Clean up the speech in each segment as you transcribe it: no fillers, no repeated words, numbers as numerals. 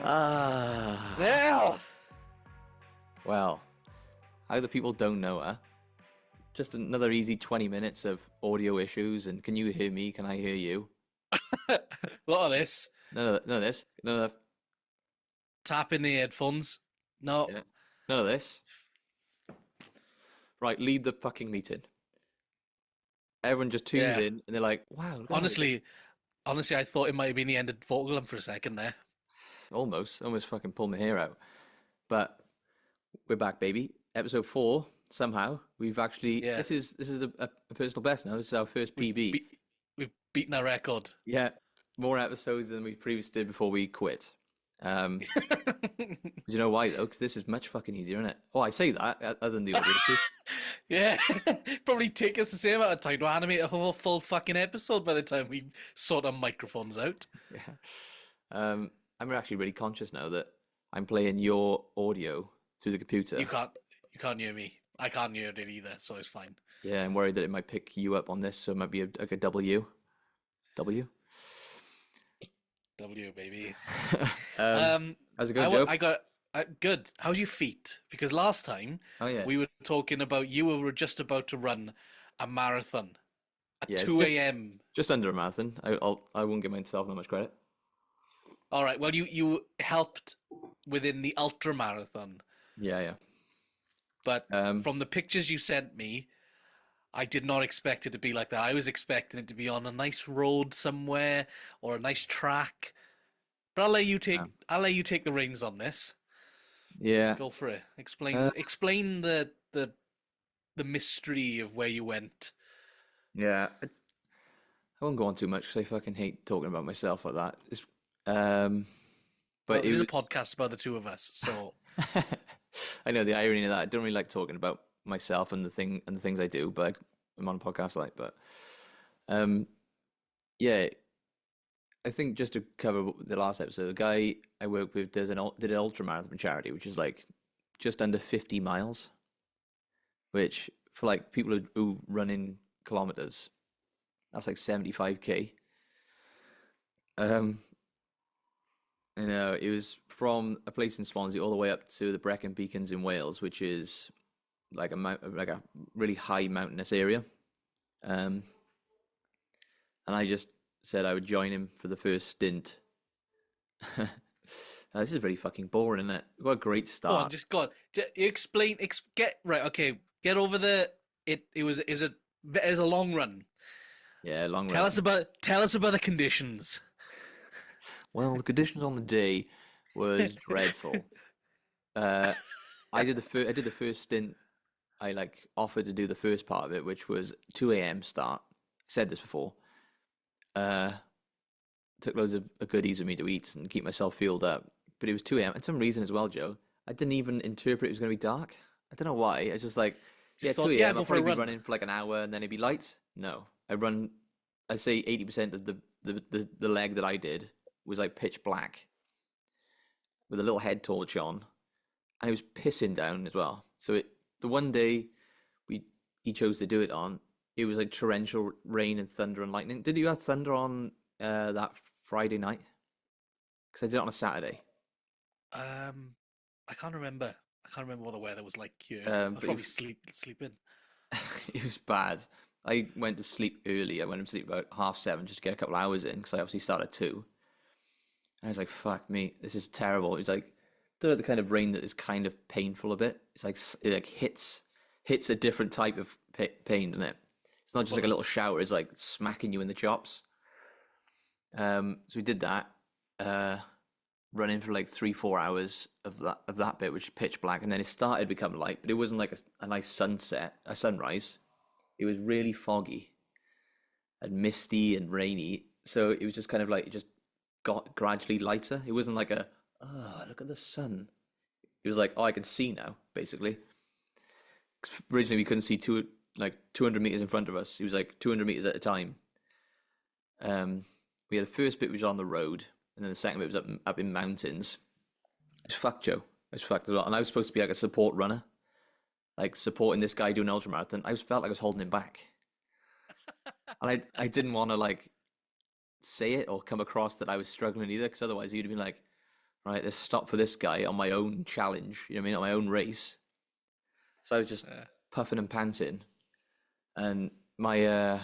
Ah, Yeah. well, how the people don't know, huh? Just another easy 20 minutes of audio issues, and can you hear me? Can I hear you? A lot of this. None of this. None of Tap in the headphones. No. yeah. None of this. Right, lead the fucking meeting. Everyone just tunes Yeah. in, and they're like, "Wow, look at that!" Honestly, I thought it might have been the end of Vortigern for a second there. Almost fucking pulled my hair out. But we're back, baby. Episode 4. Somehow we've actually. Yeah. This is a personal best now. This is our first We've PB. beat we've beaten our record. Yeah, more episodes than we previously did before we quit. Um, you know why though? Because this is much fucking easier, isn't it? Oh, I say that other than the audio issue. Yeah. Probably take us the same amount of time to animate a whole full fucking episode by the time we sort our microphones out. Yeah. I'm actually really conscious now that I'm playing your audio through the computer. You can't hear me. I can't hear it either, so it's fine. Yeah, I'm worried that it might pick you up on this, so it might be like a W. W. W baby. um, Um, how's it going, Joe? good. How's your feet? Because last time Oh yeah, we were talking about you were just about to run a marathon at yeah. 2 a.m. Just under a marathon. I won't give myself that much credit. All right. Well, you helped within the ultra marathon, Yeah, yeah. but Um, from the pictures you sent me, I did not expect it to be like that. I was expecting it to be on a nice road somewhere or a nice track. But I'll let you take the reins on this. yeah. Go for it. Uh, Explain the mystery of where you went. yeah. I won't go on too much because I fucking hate talking about myself like that. Um, Well, but it it is a was. podcast about the two of us, so I know the irony of that. I don't really like talking about myself and the things I do, but I'm on a podcast like. But um, yeah, I think just to cover the last episode, the guy I work with did an ultra marathon charity, which is like just under 50 miles, which for like people who run in kilometers, that's like 75k. Um, it was from a place in Swansea all the way up to the Brecon Beacons in Wales, which is like a really high mountainous area. Um, and I just said I would join him for the first stint. This is very fucking boring, isn't it? What a great go on, start. just go on. Explain. Get right. Okay, get over the. It was is a long run. Yeah, long Tell run. us about the conditions. Well, the conditions on the day was dreadful. Uh, I did the first stint. I like offered to do the first part of it, which was 2 a.m. start. I said this before. Uh, Took loads of goodies with me to eat and keep myself fueled up. But it was 2 a.m. And some reason as well, Joe. I didn't even interpret it was going to be dark. I don't know why. I was just like, yeah, Just 2 thought, yeah, a.m. go I'll for a probably be run. running for like an hour and then it'd be light. No, I say 80% of the leg that I did was like pitch black with a little head torch on. And it was pissing down as well. So the one day we he chose to do it on, it was like torrential rain and thunder and lightning. Did you have thunder on that Friday night? Because I did it on a Saturday. Um, I can't remember. I can't remember what the weather was like here. I was But probably sleeping. it was bad. I went to sleep early. I went to sleep about 7:30 just to get a couple of hours in because I obviously started at 2. And I was like, fuck me, this is terrible. It was like, don't know, the kind of rain that is kind of painful a bit. It's like it like hits a different type of pain, doesn't it? It's not just like a little Bullets. shower. It's like smacking you in the chops. So we did that, uh, running for like 3 4 hours of that bit, which is pitch black, and then it started becoming light, but it wasn't like a nice sunrise. It was really foggy and misty and rainy. So it was just kind of like it just got gradually lighter. It wasn't like oh, look at the sun. It was like, oh, I can see now, basically. 'Cause originally we couldn't see 200 meters in front of us. It was like 200 meters at a time. Um, we had the first bit was on the road, and then the second bit was up in mountains. It was fucked, Joe. I was fucked as well. And I was supposed to be like a support runner, like supporting this guy doing ultramarathon. I just felt like I was holding him back, and I didn't want to like say it or come across that I was struggling either, because otherwise he'd have been like, right, let's stop for this guy on my own challenge. You know what I mean? On my own race. So I was just Yeah. puffing and panting, and my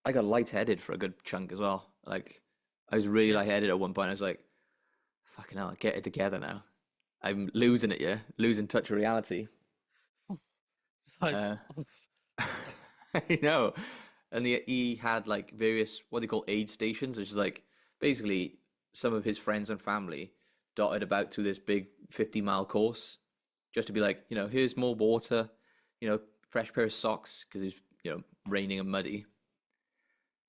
I got lightheaded for a good chunk as well. Like I was really Shit. lightheaded at one point. I was like, "Fucking hell, get it together now." I'm losing it, yeah, losing touch of reality. Like, Uh, I know. And he had like various what they call aid stations, which is like basically some of his friends and family dotted about through this big 50-mile course just to be like, here's more water, fresh pair of socks because it was, raining and muddy.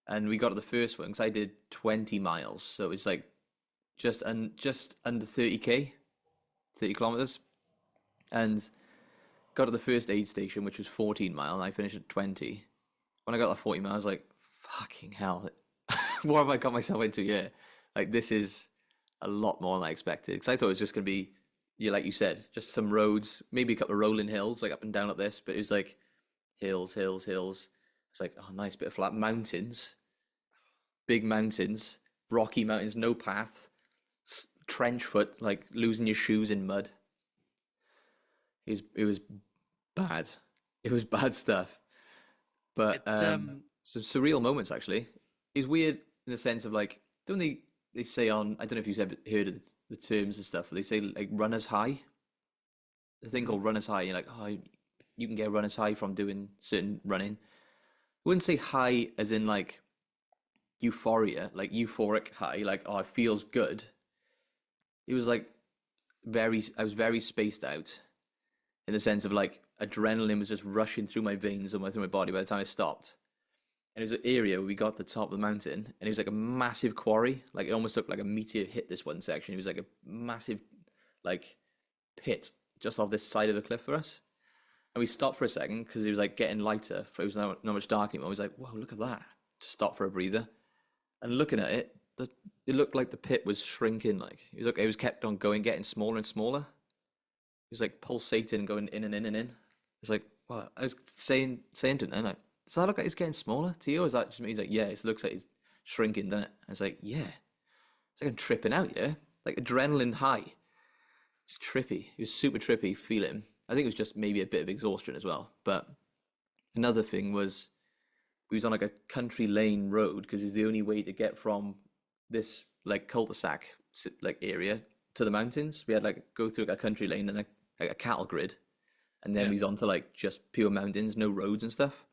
And we got to the first one because I did 20 miles, so it was like just under 30k, 30 kilometers, and got to the first aid station, which was 14 mile, and I finished at 20. When I got to 40 miles, I was like, fucking hell, what have I got myself into here? Like, this is a lot more than I expected. Because I thought it was just going to be, yeah, like you said, just some roads, maybe a couple of rolling hills, like up and down like this. But it was like hills, hills, hills. It's like, oh, nice bit of flat mountains, big mountains, rocky mountains, no path, trench foot, like losing your shoes in mud. It was bad. It was bad stuff. But it some surreal moments actually. It's weird in the sense of like, don't they say on, I don't know if you've ever heard of the terms and stuff, but they say like runners high. The thing Mhm. called runners high. You're like, oh, you can get runners high from doing certain running. I wouldn't say high as in like euphoria, like euphoric high, like oh, it feels good. It was like I was very spaced out in the sense of like adrenaline was just rushing through my veins and through my body by the time I stopped. And it was an area where we got to the top of the mountain, and it was like a massive quarry. Like it almost looked like a meteor hit this one section. It was like a massive, like pit just off this side of the cliff for us. And we stopped for a second because it was like getting lighter. For it was not much dark anymore. I was like, "Whoa, look at that!" Just stop for a breather. And looking at it, it looked like the pit was shrinking. Like it was kept on going, getting smaller and smaller. It was like pulsating and going in and in and in. It's like, what? I was saying to him, like, does that look like it's getting smaller to you? Or is that just me? He's like, yeah, it looks like it's shrinking, doesn't it? I was like, yeah. It's like I'm tripping out, yeah? Like adrenaline high. It's trippy. It was super trippy feeling. I think it was just maybe a bit of exhaustion as well. But another thing was we was on like a country lane road because it's the only way to get from this like cul-de-sac like area to the mountains. We had like go through like a country lane and like a cattle grid, and then Yeah. we was on to like just pure mountains, no roads and stuff.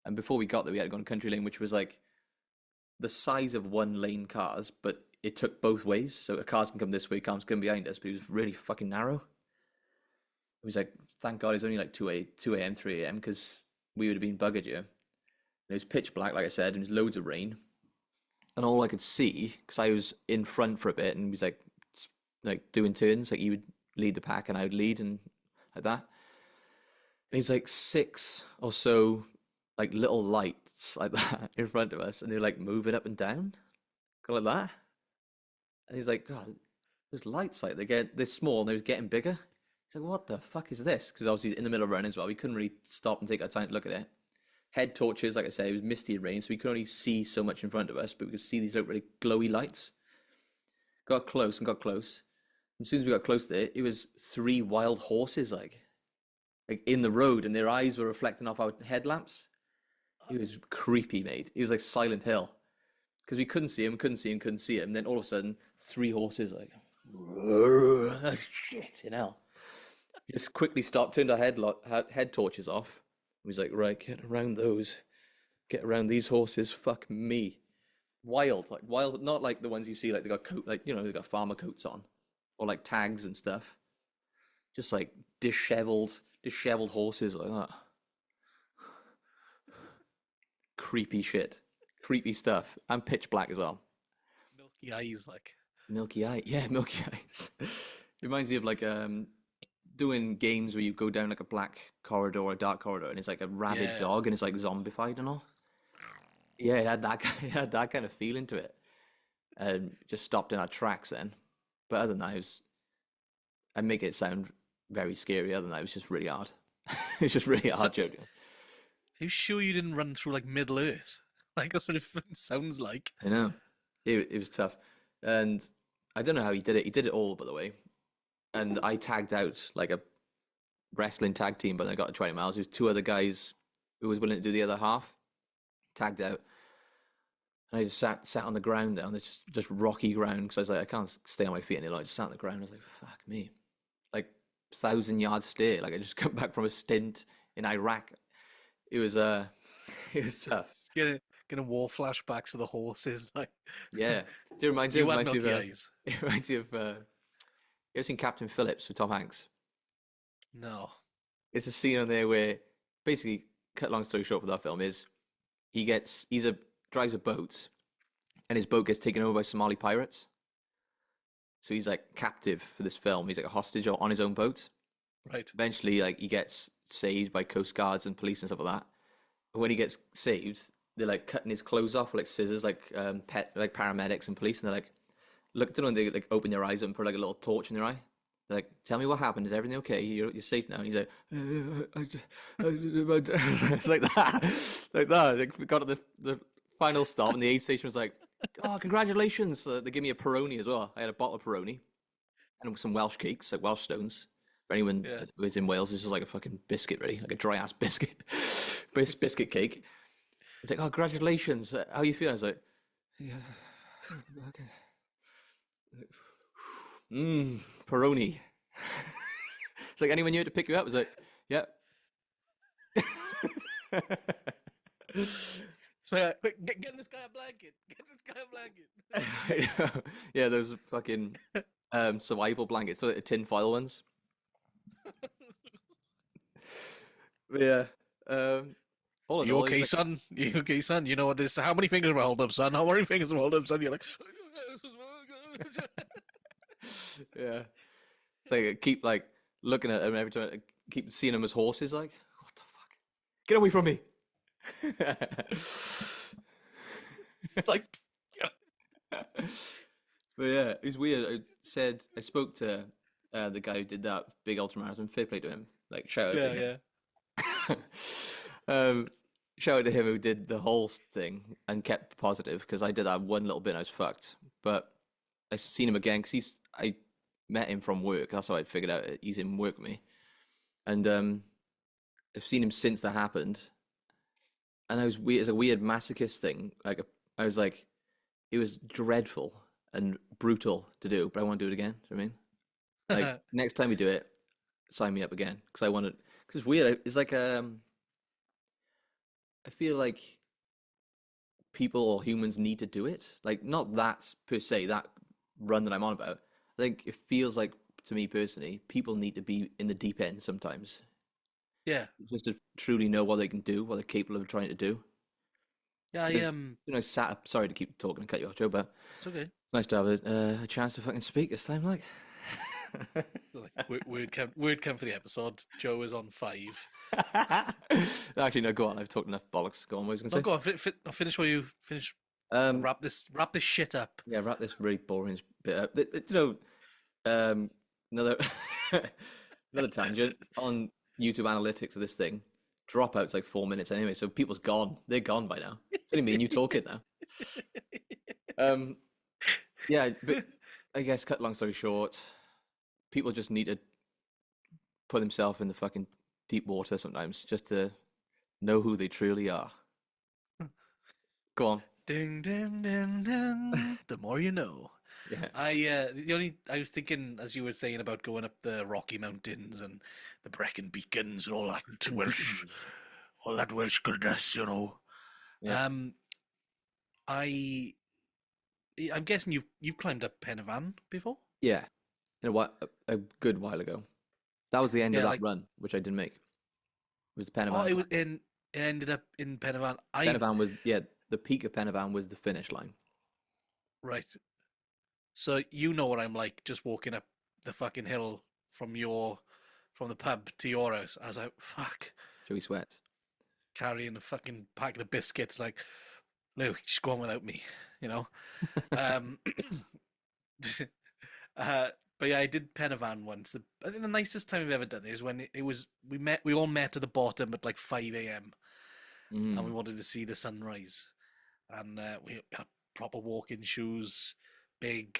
And before we got there, we had to go on country lane, which was like the size of one lane cars, but it took both ways. So cars can come this way, cars can come behind us, but it was really fucking narrow. It was like, thank God it's only like 2 a.m., 3 a.m., because we would have been buggered here. It was pitch black, like I said, and it was loads of rain. And all I could see, because I was in front for a bit and was like doing turns, like he would lead the pack and I would lead and like that. And he was like six or so like little lights like that in front of us, and they're like moving up and down, go like that. And he's like, God, there's lights like they're small and they're getting bigger. He's like, what the fuck is this? Because obviously in the middle of running as well, we couldn't really stop and take our time to look at it. Head torches, like I said, it was misty and rain, so we could only see so much in front of us, but we could see these like really glowy lights. Got close and got close. And as soon as we got close to it, it was three wild horses like in the road, and their eyes were reflecting off our headlamps. It was creepy, mate. It was like Silent Hill because we couldn't see him, couldn't see him, couldn't see him. And then all of a sudden, three horses like shit in hell. We just quickly stopped, turned our head torches off. He was like, right, get around those, get around these horses. Fuck me, wild, like wild, not like the ones you see like they got coat, like they got farmer coats on, or like tags and stuff. Just like disheveled horses like that. Creepy shit, creepy stuff, and pitch black as well. Milky eyes, like. Milky eye, yeah, milky eyes. It reminds me of like doing games where you go down like a black corridor or a dark corridor, and it's like a rabid Yeah. dog, and it's like zombified and all. Yeah, it had that it had that kind of feeling to it, and just stopped in our tracks then. But other than that, I make it sound very scary. Other than that, it was just really hard. It was just really So, hard, Jojo. are you sure you didn't run through like Middle Earth? Like that's what it fucking sounds like. I know. It was tough, and I don't know how he did it. He did it all, by the way. And I tagged out like a wrestling tag team, but I got to 20 miles. There was two other guys who was willing to do the other half. Tagged out. And I just sat on the ground down. It's just rocky ground because I was like, I can't stay on my feet any longer. I just sat on the ground. I was like, fuck me. Like 1,000 yard stay. Like I just come back from a stint in Iraq. It was it was tough. Just getting war flashbacks of the horses. Like, Yeah. It reminds you me, have milky eyes. it reminds me of you ever seen Captain Phillips with Tom Hanks? No. It's a scene on there where basically, cut long story short for that film is drives a boat and his boat gets taken over by Somali pirates. So he's like captive for this film. He's like a hostage on his own boat. Right. Eventually, like he gets saved by coast guards and police and stuff like that. And when he gets saved, they're like cutting his clothes off with like scissors, like like paramedics and police, and they're like, look at them and they like open their eyes and put like a little torch in their eye. They're like, tell me what happened. Is everything okay? You're safe now. And he's like, it's like that, like that. Like, we got to the final stop, and the aid station was like, oh, congratulations. They gave me a Peroni as well. I had a bottle of Peroni and some Welsh cakes, like Welsh stones. For anyone Yeah. who is in Wales, it's just like a fucking biscuit, really, like a dry ass biscuit, biscuit cake. It's like, oh, congratulations. How you feel? I was like, yeah, okay. Peroni. It's like anyone here to pick you up. I was like, yeah. So quick, get this guy a blanket. Get this guy a blanket. Yeah, those fucking survival blankets, so the tin foil ones. But yeah, all in You all, okay, son? You okay, son? You know what this? How many fingers am I holding up, son? How many fingers am I holding up, son? You're like, yeah. It's like I keep like looking at them every time. I keep seeing them as horses. Like, what the fuck? Get away from me! like, But yeah, it was weird. I spoke to the guy who did that big ultramarathon. Fair play to him. Like, shout out to him. yeah. Shout out to him who did the whole thing and kept positive because I did that one little bit and I was fucked. But I seen him again because I met him from work. That's how I figured out he's in work with me. And I've seen him since that happened. And I was weird. It's a weird masochist thing. Like I was like, it was dreadful and brutal to do, but I want to do it again. Do you know what I mean? Like next time we do it, sign me up again because I want to. Because it's weird. It's like I feel like people or humans need to do it. Like not that per se, that run that I'm on about. I think it feels like to me personally, people need to be in the deep end sometimes, Yeah. just to truly know what they can do, what they're capable of trying to do. Yeah, I 'Cause, sat up. Sorry to keep talking and cut you off, Joe, but it's okay. it's nice to have a chance to fucking speak this time. Like, Like word count for the episode. Joe is on 5. actually, no. Go on. I've talked enough bollocks. Go on. What was I No, going go on. I'll finish what you finish. to say? Wrap this shit up. Yeah, wrap this really boring bit up. You know, another another tangent on YouTube analytics of this thing. Dropout's like 4 minutes anyway, so people's gone. They're gone by now. It's only me and you talking now. Yeah, but I guess cut long story short, people just need to put themselves in the fucking deep water sometimes just to know who they truly are. Go on. Ding ding ding ding. The more you know. Yeah. I was thinking as you were saying about going up the Rocky Mountains and the Brecon Beacons and all that Welsh goodness, you know. Yeah. I'm guessing you've climbed up Pen y Fan before? Yeah. A good while ago. That was the end of Yeah, that like- run, which I didn't make. It was the Pen y Oh, Fan. it ended up in Pen y Fan. Pen y Fan was the peak of Pen y Fan was the finish line. Right. So you know what I'm like, just walking up the fucking hill from the pub to your house. I was like, fuck, Joey Sweats. carrying a fucking packet of biscuits. Like, Luke, just go on without me, you know. just, but yeah, I did Pen y Fan once. I think the nicest time I've ever done it is when we all met at the bottom at like 5 a.m. and we wanted to see the sunrise, and we had proper walking shoes, big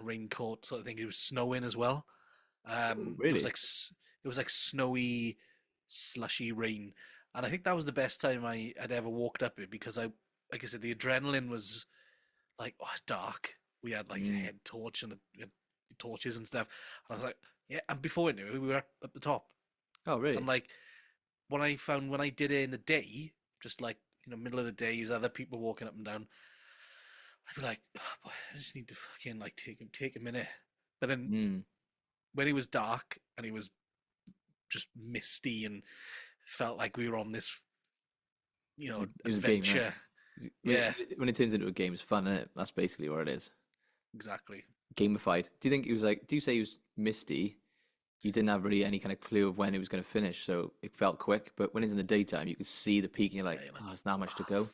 raincoat sort of thing. It was snowing as well. Oh, It really? was like it was like snowy, slushy rain, and I think that was the best time had ever walked up it because like I said, the adrenaline was like, oh, it's dark. We had like a Mm. head torch and we had torches and stuff, and I was like, yeah. And before I knew it, we were up the top, Oh, and really? like when I did it in the day, just like middle of the day, there's other people walking up and down. I'd be like, oh, boy, I just need to fucking like take a minute. But then Mm. when it was dark and it was just misty and felt like we were on this, It was a game, right? adventure. When Yeah, when it turns into a game, it's fun, isn't it? That's basically what it is. exactly. Gamified. Do you think it was like? Do you say it was misty? You didn't have really any kind of clue of when it was going to finish, so it felt quick. But when it's in the daytime, you can see the peak, and you're like, Yeah, you're like, "Oh, it's not much to oh, go."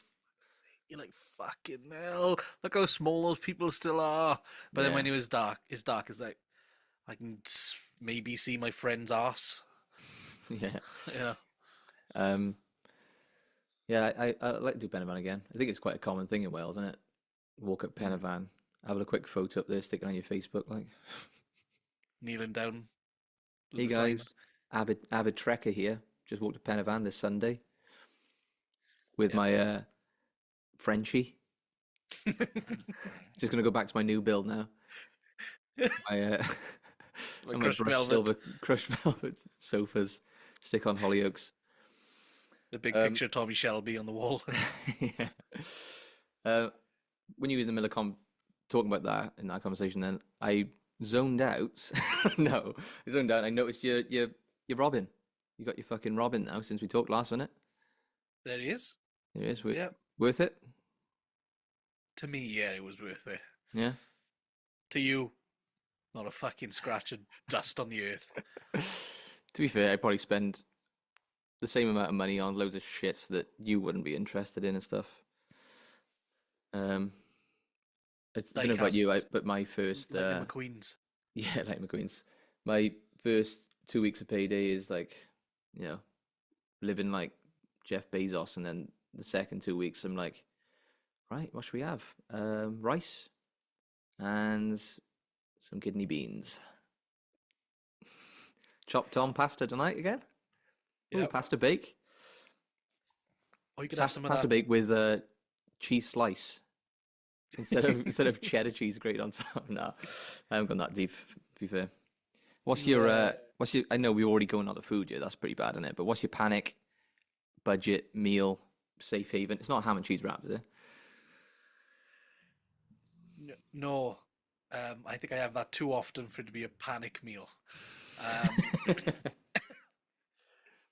you're like, fucking hell, look how small those people still are. But then Yeah, when it was dark, it's like I can maybe see my friend's ass. yeah, Yeah, um, yeah. I like to do Penavan again. I think it's quite a common thing in Wales, isn't it? Walk up mm. Penavan, have a quick photo up there, stick it on your Facebook, like, Kneeling down with "Hey the sign. guys, avid trekker here. Just walked to Penavan this Sunday with Yeah. my Frenchie. Just gonna go back to my new build now. My My and my crushed brushed velvet. silver crushed velvet sofas stick on Hollyoaks. The big Um, picture of Tommy Shelby on the wall. yeah. Uh, when you were in the middle of talking about that in that conversation, then I zoned out. No, I zoned out. I noticed your Robin. You got your fucking Robin now since we talked last, wasn't it? There he is. It is Yeah. worth it. To me, yeah, it was worth it. Yeah. To you, not a fucking scratch of dust on the earth. To be fair, I probably spend the same amount of money on loads of shits that you wouldn't be interested in and stuff. Um, I don't know about you, Diecast, but my first Lightning McQueen's. yeah, like McQueen's. My first 2 weeks of payday is like, you know, living like Jeff Bezos, and then the second 2 weeks, I'm like, right, what should we have? Rice and some kidney beans. Chopped on pasta tonight again. Ooh, Yeah. pasta bake. Or you could have some of Pasta that. bake with a cheese slice instead of cheddar cheese grated on top. No, I haven't gone that deep. To be fair. Yeah. What's your? I know we're already going on the food. Yeah, that's pretty bad, isn't it? But what's your panic budget meal safe haven? It's not ham and cheese wraps, is it? No, I think I have that too often for it to be a panic meal. Um,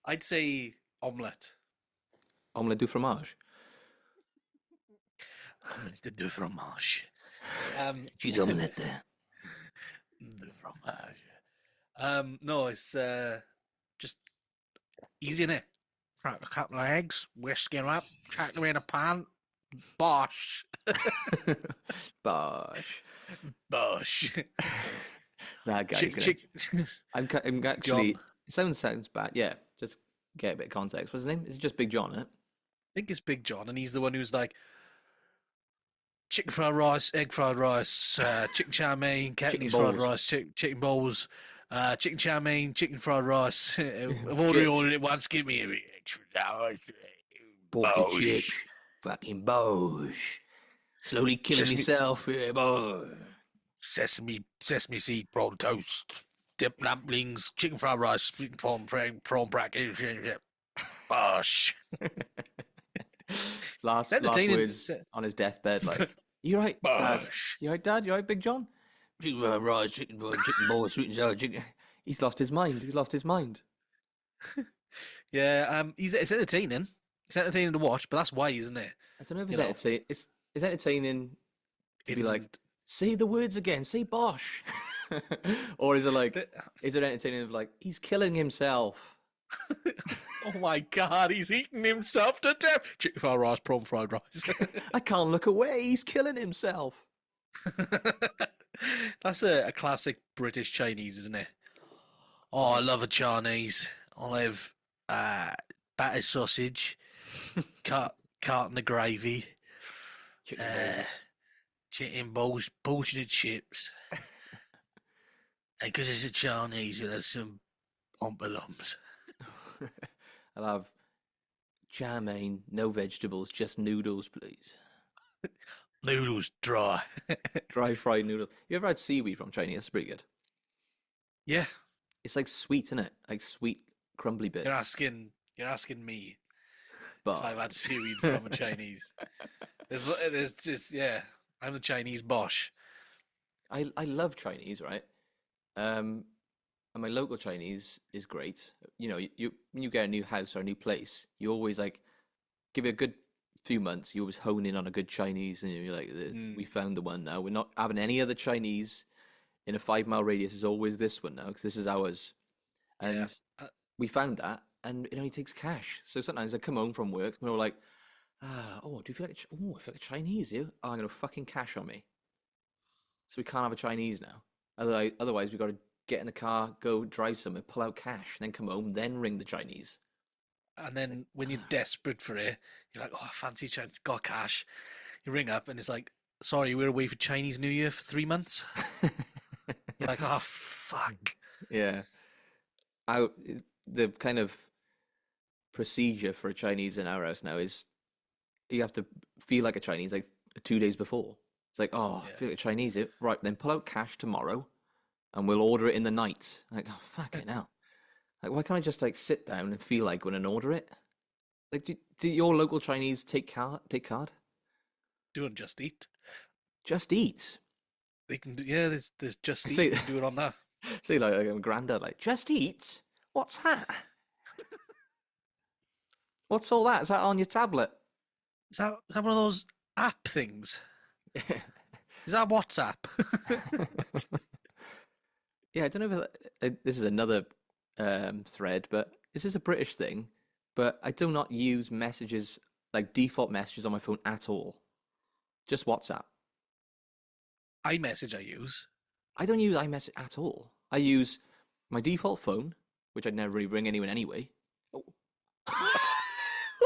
I'd say omelette. Omelette du fromage. Omelette de fromage. Cheese omelette there. De fromage. No, it's just easy in it. Crack a couple of eggs, whisk it up, chuck them in a pan, bosh, Bosh. bosh. That guy's Chick, gonna. chick. I'm actually. John. It sounds bad. Yeah, just get a bit of context. What's his name? Is it just Big John? Isn't it? I think it's Big John, and he's the one who's like chicken fried rice, egg fried rice, chicken chow mein, Chicken Cantonese fried balls. rice, chicken bowls, chicken chow mein, chicken fried rice. I've already Shit. ordered it once. Give me a bit extra hours. Pork the chick. Bosh. Fucking Bosh. Slowly killing Sesame, myself here, boy. sesame seed prawn toast, dip dumplings, chicken fried rice, sweet prawn bracket. Bosh. last Entertaining. words on his deathbed, like, you right, Dad? Bosh. You right, Dad? You right, Big John? Chicken fried rice, chicken ball, sweet and sour chicken. He's lost his mind. He's lost his mind. Yeah, it's entertaining. It's entertaining to watch, but that's why, isn't it? I don't know if You it's know, entertaining. It's entertaining to be like, in say the words again, say Bosh. Or is it like, the, is it entertaining of like, he's killing himself? oh my God, he's eating himself to death. Chicken fried rice, prawn fried rice. I can't look away. He's killing himself. That's a classic British Chinese, isn't it? Oh, I love a Chinese. I'll have battered sausage, carton of gravy, Chicken uh, balls. Chicken bullshit chips. And because it's a Chinese, you'll have some ompalums. I'll have chow mein, no vegetables, just noodles, please. Noodles dry. Dry fried noodles. You ever had seaweed from Chinese? It's pretty good. Yeah, It's like sweet, isn't it? Like sweet, crumbly you're bits. asking you're asking me if I've But had seaweed from a Chinese. There's just yeah. I'm the Chinese Bosch. I love Chinese, right? Um, and my local Chinese is great. You know, you when you get a new house or a new place, you always like give it a good few months. You always hone in on a good Chinese, and you're like, "We Mm, found the one now. We're not having any other Chinese in a 5 mile radius. Is always this one now because this is ours." yeah. And we found that, and it only takes cash. So sometimes I come home from work, and we're all like, "Oh, do you feel like I feel like a Chinese? You? Oh, I'm gonna fucking cash on me." So we can't have a Chinese now. Otherwise we got to get in the car, go drive somewhere, pull out cash, then come home, then ring the Chinese. And then when you're desperate for it, you're like, oh, I fancy Chinese, got cash. You ring up and it's like, sorry, we're away for Chinese New Year for 3 months. You're like, oh, fuck. Yeah. I the kind of procedure for a Chinese in our house now is you have to feel like a Chinese like 2 days before. It's like, oh, I Yeah. feel like a Chinese. Right, then pull out cash tomorrow, and we'll order it in the night. Like, oh, fucking hell. Like, why can't I just like sit down and feel like when and order it? Like, do your local Chinese take card? Take card? Doing Just Eat. Just eat. They can do, yeah, there's Just Eat. Say, You can do it on that. say like a granddad, like, just eat. What's that? What's all that? Is that on your tablet? Is that one of those app things? Is that WhatsApp? Yeah, I don't know if this is another thread, but this is a British thing. But I do not use messages like default messages on my phone at all. Just WhatsApp. iMessage I use. I don't use iMessage at all. I use my default phone, which I'd never really ring anyone anyway. Oh.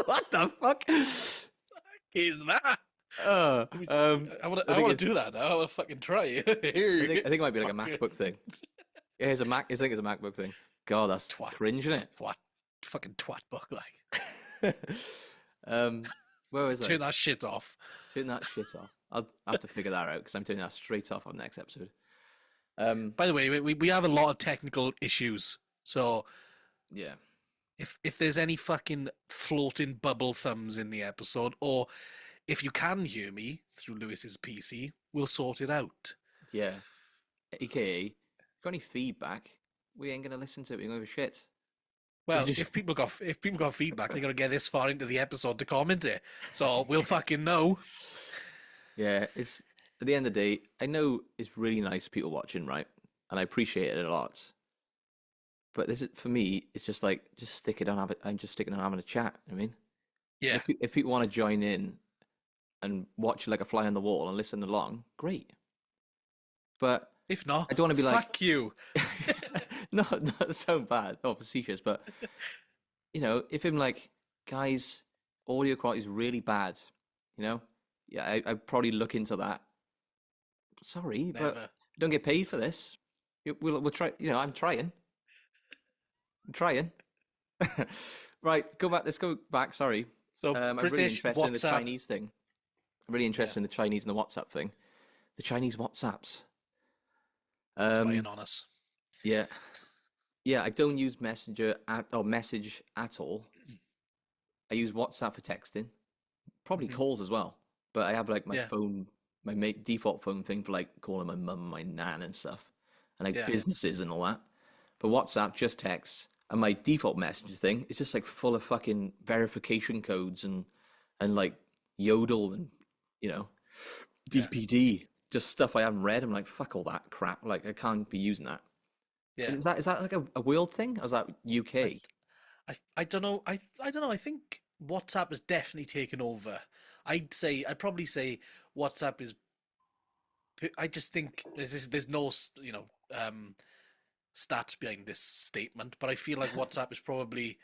What the fuck? Is that? Uh, Let me- um, I I think want to it's, do that now. I want to fucking try it. I think it might be like a Fucking MacBook thing. Yeah, it's a Mac. I think it's a MacBook thing. God, that's twat. cringe, isn't Twat. Fucking twat book. Like, it? um, where was I? turn that shit off. Turn that shit off. I'll have to figure that out because I'm turning that straight off on the next episode. By the way, we have a lot of technical issues. So Yeah, if there's any fucking floating bubble thumbs in the episode, or if you can hear me through Lewis's PC, we'll sort it out. yeah. AKA, got any feedback? We ain't gonna listen to it. We don't give a shit. Well, if people got feedback, they're gonna get this far into the episode to comment it. So we'll fucking know. Yeah, it's at the end of the day. I know it's really nice people watching, right? And I appreciate it a lot. But this is for me. It's just like just stick it on. I'm just sticking on having a chat. I mean, Yeah. if people want to join in and watch like a fly on the wall and listen along, great. But If not, I don't want to be like, fuck you. no, not so bad, not facetious, but if I'm like, guys, audio quality is really bad, you know, yeah, I'd probably look into that. Sorry, but Never. I don't get paid for this. We'll try. I'm trying. I'm trying. Right, go back. Let's go back. Sorry, So I'm really British interested in the WhatsApp. Chinese thing. I'm really Yeah, interested in the Chinese and the WhatsApp thing. The Chinese WhatsApps. spying Um, on us. yeah, yeah. I don't use Messenger or message at all. I use WhatsApp for texting, probably Mhm. calls as well. But I have like my Yeah, phone, my default phone thing for like calling my mum, my nan, and stuff, and like yeah, businesses and all that. But WhatsApp just texts, and my default messages thing is just like full of fucking verification codes and like Yodel and you know yeah, DPD, just stuff I haven't read. I'm like, fuck all that crap. Like I can't be using that. yeah. Is that like a world thing? Or is that I, UK? I don't know. I don't know. I think WhatsApp has definitely taken over. I'd probably say WhatsApp is. I just think there's no stats behind this statement, but I feel like WhatsApp is probably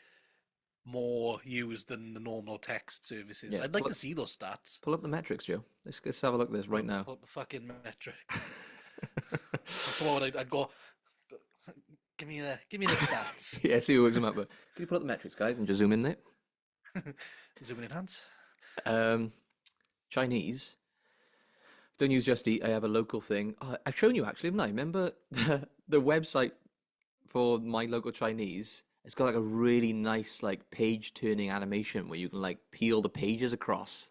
more used than the normal text services. Yeah, I'd like to see those stats. pull up the metrics, Joe. Let's have a look at this right now. Pull up the fucking metrics. So what would I'd go? Give me the stats. Yeah, see who works them up. But can you pull up the metrics, guys, and just zoom in there? Zoom in enhance. Chinese. Don't use Just Eat. I have a local thing. Oh, I've shown you actually, haven't I? Remember the website for my local Chinese? It's got like a really nice like page turning animation where you can like peel the pages across.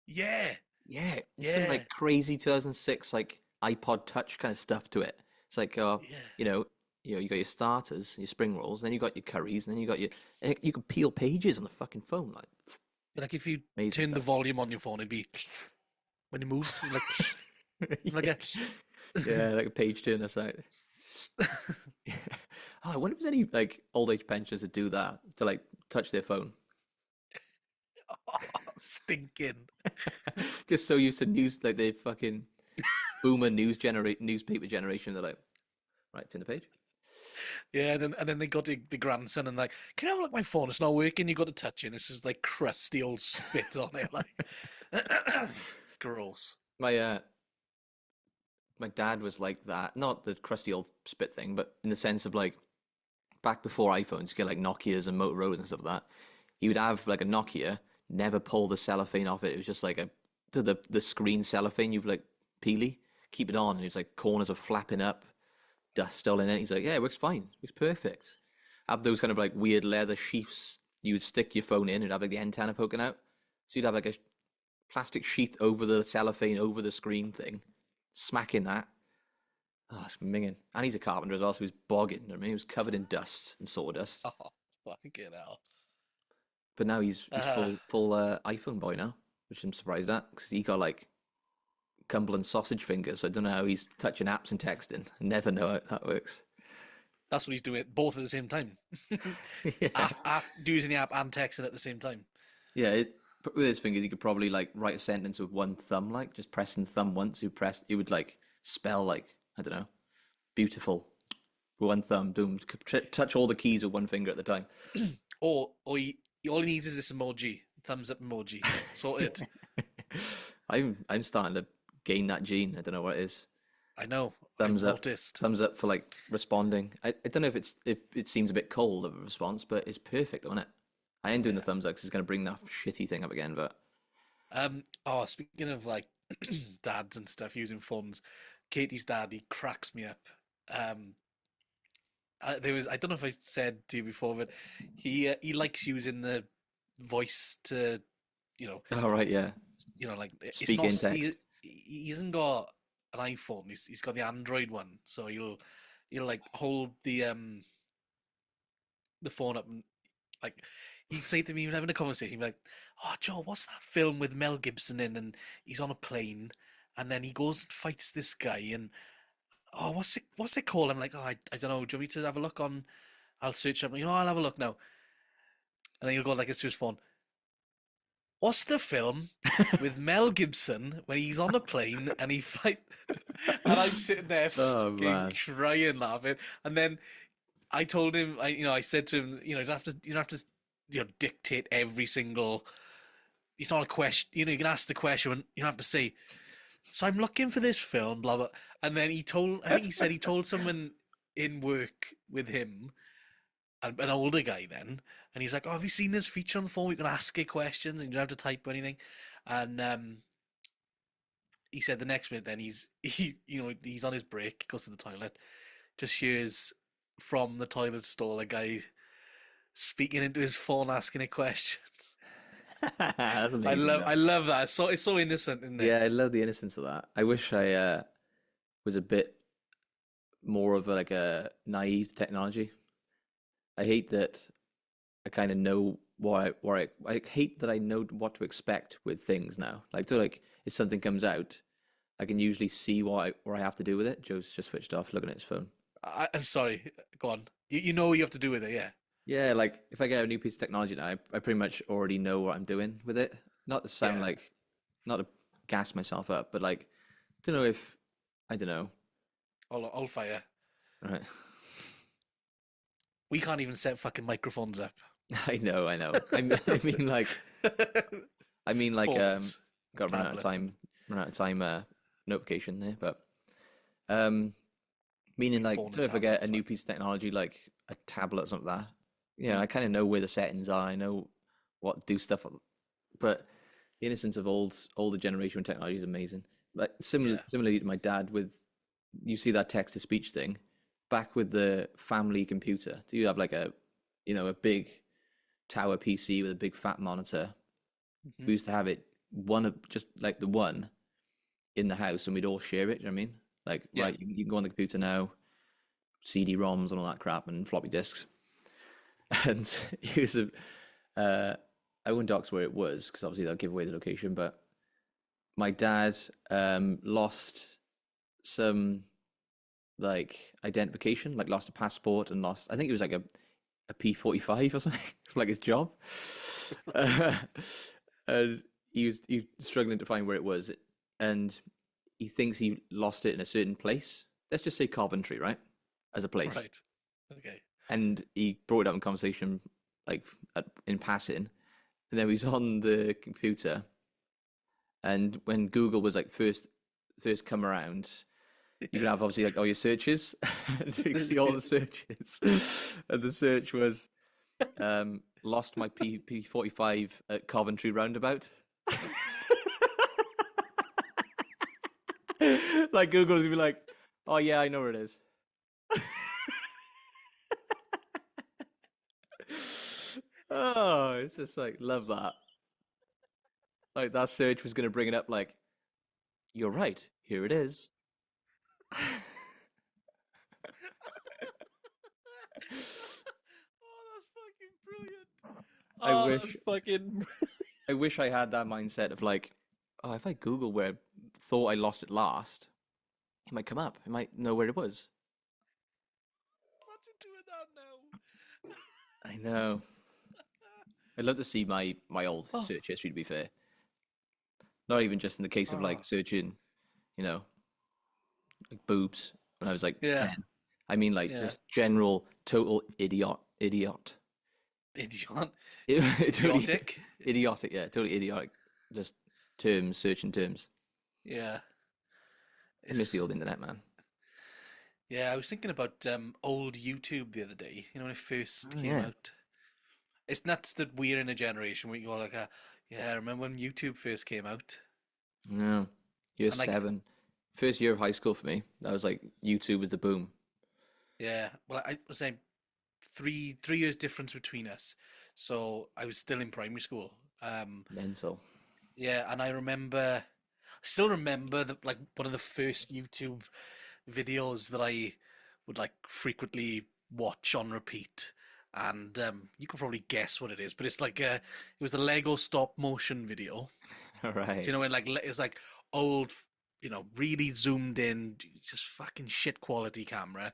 Yeah. Yeah, it's some Yeah. like crazy 2006 like iPod Touch kind of stuff to it. It's like Yeah. you got your starters, your spring rolls, then you got your curries, and then you got and you can peel pages on the fucking phone, like Like if you amazing turn the stuff. volume on your phone, it'd be when it moves, you're like a. Yeah, like a page turner site. Oh, I wonder if there's any like old age pensioners that do that to like touch their phone. Stinking. Just so used to news, like the fucking boomer newspaper generation. They're like, right, turn the page. Yeah, and then they got the grandson and like, can I have like my phone? It's not working. You got to touch it. And it's just like crusty old spit on it, like gross. My my dad was like that, not the crusty old spit thing, but in the sense of like back before iPhones, you get like Nokias and Motorola's and stuff like that. He would have like a Nokia, never pull the cellophane off it. It was just like the screen cellophane. You'd like peely, keep it on, and it's like corners are flapping up, dust still in it. He's like, yeah, it works fine, it works perfect. Have those kind of like weird leather sheaths you would stick your phone in and have like the antenna poking out. So you'd have like a plastic sheath over the cellophane over the screen thing, smacking that. Oh, it's minging. And he's a carpenter as well, so he was bogging. I mean, he was covered in dust and sawdust. Oh, fucking hell. But now he's Uh, full iPhone boy now, which I'm surprised at because he got like Cumberland sausage fingers. So I don't know how he's touching apps and texting. I never know how that works. that's what he's doing, both at the same time. Yeah, Using the app and texting at the same time. yeah. With his fingers, he could probably like write a sentence with one thumb, like just pressing thumb once. He would like spell like I don't know, beautiful with one thumb. Boom, touch all the keys with one finger at the time. All he needs is this emoji, thumbs up emoji. Sorted. I'm starting to gain that gene. I don't know what it is. I know. Thumbs I've up, noticed. thumbs up for like responding. I don't know if it seems a bit cold of a response, but it's perfect, isn't it? I ain't doing the thumbs up because it's gonna bring that shitty thing up again. But Oh, speaking of like dads and stuff using phones, Katie's dad, he cracks me up. Um, I don't know if I said to you before, but he likes using the voice to, you know, all right, yeah, like it's speak not in text. he hasn't got an iPhone. He's got the Android one, so he'll like hold the phone up and like he'd say to me, we're having a conversation, he'd be like, "Oh, Joe, what's that film with Mel Gibson in? And he's on a plane, and then he goes and fights this guy, and oh, what's it called?" I'm like, "Oh, I don't know. Do you want me to have a look on? I'll search up. I'll have a look now." And then he'll go like it's to his phone. What's the film with Mel Gibson when he's on a plane and he fight? And I'm sitting there Oh fucking man, crying, laughing. And then I told him, I said to him, you don't have to, dictate every single. It's not a question. You can ask the question. You don't have to say. So I'm looking for this film, blah blah. And then I think he said he told someone in work with him, an older guy then, and he's like, "Oh, have you seen this feature on the phone? We can ask it questions, and you don't have to type or anything." And he said the next minute, then he's on his break, goes to the toilet, just hears from the toilet stall a guy speaking into his phone, asking it questions. that's I amazing. love Though. I love that. It's so innocent, isn't it? Yeah, I love the innocence of that. I wish I was a bit more of like a naive to technology. I hate that I kind of know I hate that I know what to expect with things now. Like, so like if something comes out, I can usually see what I have to do with it. Joe's just switched off, looking at his phone. I'm sorry. Go on. You know what you have to do with it, yeah. Yeah, like if I get a new piece of technology now, I pretty much already know what I'm doing with it. Not to sound Yeah. like, not to gas myself up, but like, don't know if I don't know. All fire. Right. We can't even set fucking microphones up. I know. I mean like Phones and got to tablets. run out of time notification there, but um I meaning mean, like phone and if I get a tablets. new Like, piece of technology like a tablet or something like that, yeah, mm, I kind of know where the settings are. I know what to do stuff, but the innocence of older generation technology is amazing. Like yeah, similarly to my dad with you see that text to speech thing back with the family computer. Do you have like a big tower PC with a big fat monitor? hmm, We used to have it one of just like the one in the house, and we'd all share it. You know what I mean? Like, yeah, right, you can go on the computer now, CD-ROMs and all that crap, and floppy disks. And it was uh, I won't dox where it was because obviously they'll give away the location. But my dad lost some like identification, like lost a passport and lost. I think it was like a P45 or something for like his job. Uh, and he was struggling to find where it was, and he thinks he lost it in a certain place. Let's just say Coventry, right, as a place. right, okay. And he brought it up in conversation, like in passing, and then he's on the computer, and when Google was like first come around, you can Yeah. have obviously like all your searches, and you can see all the searches, and the search was lost my P45 at Coventry roundabout. Like Google's gonna be like, oh yeah, I know where it is. Oh, it's just like love that. Like that search was gonna bring it up. Like you're right, here it is. Oh, that's fucking brilliant. I Oh, wish that's fucking. I wish I had that mindset of like, oh, if I Google where I thought I lost it last, it might come up. It might know where it was. Imagine doing that now. I know. I'd love to see my old Oh, search history. To be fair, not even just in the case of oh, like searching, you know, like boobs when I was like yeah, 10. I mean like yeah. just general total idiot, Idiot, totally idiotic. idiotic. Yeah, totally idiotic. Just terms, searching terms. Yeah, I miss the it's old internet, man. yeah. I was thinking about old YouTube the other day. You know, when it first Oh came yeah, out. It's nuts that we're in a generation where you go like, yeah, I remember when YouTube first came out, no. Year and like, 7, first year of high school for me. That was like YouTube was the boom. yeah. Well, I was saying three years difference between us, so I was still in primary school. Mental. Yeah, and still remember the like one of the first YouTube videos that I would like frequently watch on repeat, and you could probably guess what it is, but it was a Lego stop motion video. All Do you right. know when like it's like old, really zoomed in, just fucking shit quality camera,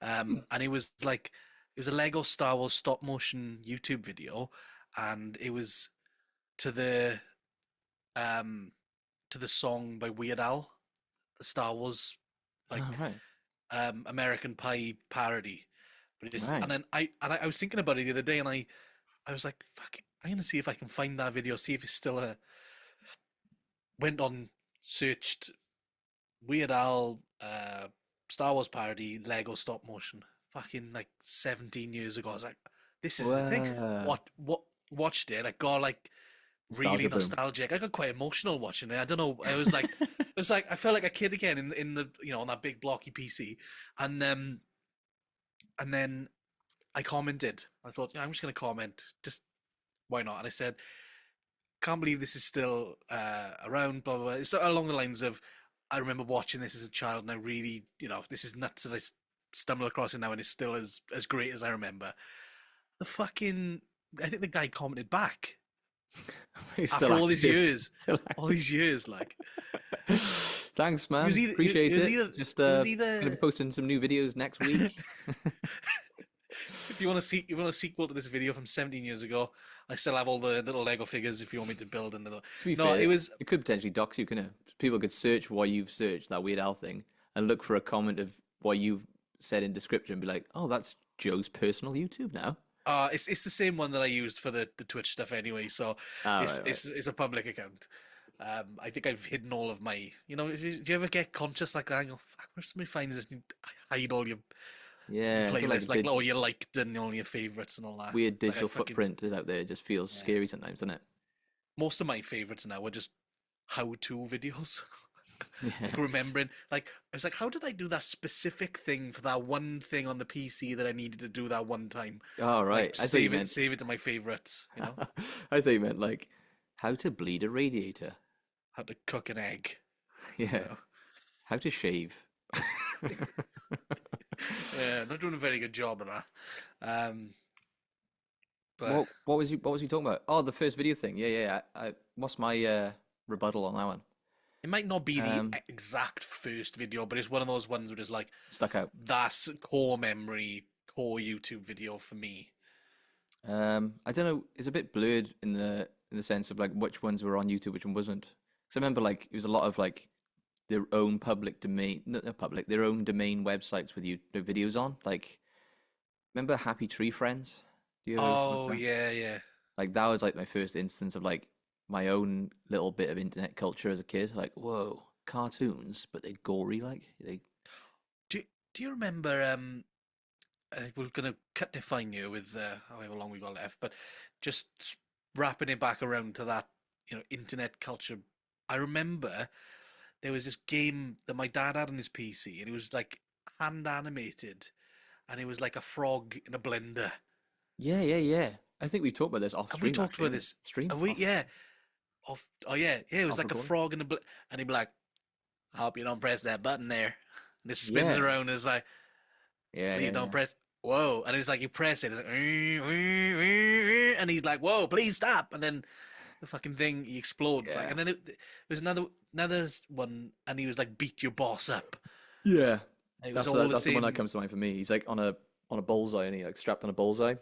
and it was a Lego Star Wars stop motion YouTube video, and it was to the um to the song by Weird Al, the Star Wars All like right. American Pie parody. But it's Right. and then I was thinking about it the other day, and I was like, fuck, I'm gonna see if I can find that video, see if it's still a went on searched Weird Al Star Wars parody Lego stop motion. Fucking like 17 years ago. I was like, this is the thing. Whoa. What watched it? I got like really Nostalgia boom. nostalgic. I got quite emotional watching it. I don't know. I felt like a kid again in the on that big blocky PC, and and then I commented. I thought, I'm just gonna comment, just why not? And I said, can't believe this is still around. Blah blah blah. It's along the lines of, I remember watching this as a child, and I really, this is nuts that I stumble across it now, and it's still as great as I remember. The fucking, I think the guy commented back He's still after active. Still all these years, like Thanks, he was man. either Appreciate it. Just it was gonna be either posting some new videos next week. if you want a sequel to this video from 17 years ago, I still have all the little Lego figures if you want me to build another. To be No, it fair, was it could potentially dox you, couldn't it? People could search what you've searched, that Weird Al thing, and look for a comment of what you've said in description and be like, oh, that's Joe's personal YouTube now. It's the same one that I used for the Twitch stuff anyway, so Ah, it's right, right. it's a public account. I think I've hidden all of my, do you ever get conscious like that? And go, fuck, where somebody finds this, and hide all the Yeah, I feel like playlists, like all your liked and all your favorites and all that. weird It's like I digital fucking footprint is out there. It just feels yeah. scary sometimes, doesn't it? Most of my favorites now are just how-to videos. Yeah. Like remembering, like I was like, how did I do that specific thing for that one thing on the PC that I needed to do that one time? Oh, Like right. I thought you save it, meant. save it to my favorites. I thought you meant like how to bleed a radiator. How to cook an egg. You Yeah. know. How to shave. Yeah, not doing a very good job of that. Um, but What was you talking about? Oh, the first video thing. Yeah, yeah, yeah. What's my rebuttal on that one? it might not be the Um, exact first video, but it's one of those ones where it's like Stuck out. that's core memory, core YouTube video for me. I don't know. It's a bit blurred in the sense of like which ones were on YouTube, which one wasn't. Because I remember like it was a lot of like their own public domain, not public, their own domain websites with you their videos on. Like, remember Happy Tree Friends? Do you ever watch Oh that? yeah, yeah, Like that was like my first instance of like my own little bit of internet culture as a kid. Like, whoa, cartoons, but they're gory. Like they, Do Do you remember? We're gonna cut define you with however long we got left, but just wrapping it back around to that, internet culture. I remember there was this game that my dad had on his PC, and it was like hand animated, and it was like a frog in a blender. yeah, yeah, yeah. I think we talked about this off Have we stream talked actually. about Haven't this? we? Stream Have we? off, Yeah. Oh yeah, yeah. It was off like a recording. frog in a and he'd be like, "I hope you don't press that button there." And it spins Yeah, around. And it's like, yeah, please yeah, don't yeah. press. Whoa! And it's like you press it, it's like, and he's like, "Whoa, please stop!" And then the fucking thing he explodes like, Yeah. and then there was another one, and he was like, "Beat your boss up." Yeah. And it was That's all the that's the one that same. comes to mind for me. He's like on a bullseye and he like strapped on a bullseye.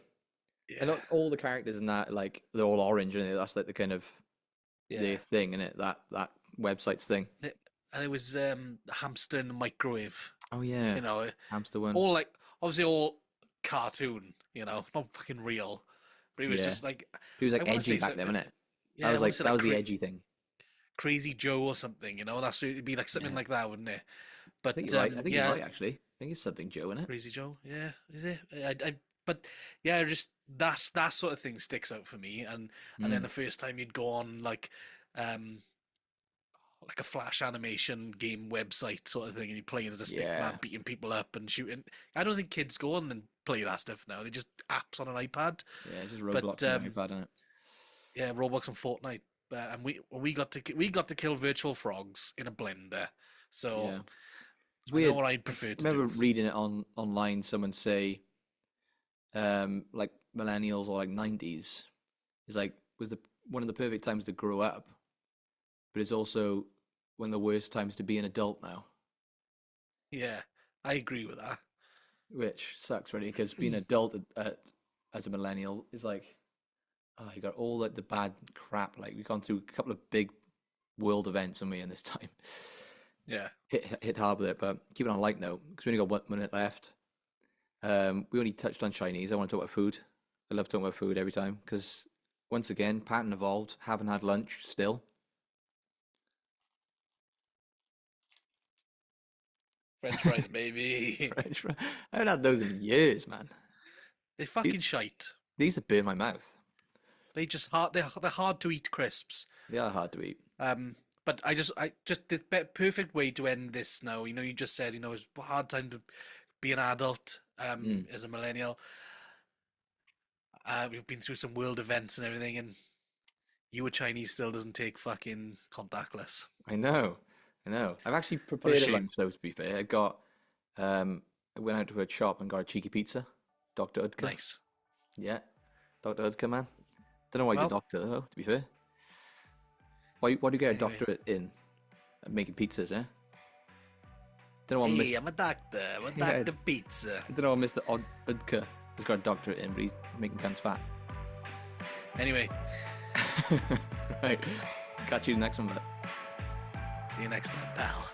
And Yeah, all the characters in that like they're all orange and that's like the kind of yeah. their thing in it, that website's thing. And it was hamster in the microwave. Oh yeah. You know, Hamster one. all like obviously all cartoon. Not fucking real. But it was Yeah. just like He was I like want to edgy say back then, something. wasn't it? Yeah, I want to say That like was the edgy thing. Crazy Joe or something. It'd be like something Yeah. like that, wouldn't it? I think But you're right. I think you're yeah, right actually. I think it's something Joe in it. Crazy Joe. Yeah, is it? But yeah, just that's that sort of thing sticks out for me. And then Mm. the first time you'd go on um like a flash animation game website sort of thing, and you play as a stick man Yeah. beating people up and shooting. I don't think kids go on and play that stuff now. They just apps on an iPad. Yeah, it's just But Roblox on the iPad, isn't it? yeah, Roblox and Fortnite. And we got to kill virtual frogs in a blender. So Yeah. It's I know weird. what I'd 'Cause prefer I to do. remember reading it online, someone say like millennials or like 90s is like was the one of the perfect times to grow up, but it's also one of the worst times to be an adult now, Yeah, I agree with that. which sucks really because being an adult as a millennial is like oh you got all like the bad crap like we've gone through a couple of big world events and we in this time Yeah. hit hard with it, but keep it on a light note because we only got 1 minute left. We only touched on Chinese. I want to talk about food. I love talking about food every time because once again, pattern evolved. Haven't had lunch still. French fries, baby. French fries. I haven't had those in years, man. They're These, fucking shite. these have burned my mouth. They just hard. They're hard to eat crisps. They are hard to eat. But I just the perfect way to end this now. You just said it's a hard time to be an adult. Mm, As a millennial. We've been through some world events and everything, and you a Chinese still doesn't take fucking contactless. I know. I know. I've actually What a prepared a shame. lunch though, to be fair. I went out to a shop and got a cheeky pizza. Dr. Udka. Nice. Yeah. Dr. Udka, man. Don't know why he's a Well, doctor though, to be fair. Why do you get a anyway. doctorate in making pizzas, eh? Don't know what Hey, Mr. I'm a doctor. I'm a Yeah, doctor pizza. I don't know what Mr. Udka has got a doctorate in, but he's making cunts fat. Anyway, Right. Catch you next one, but. see you next time, pal.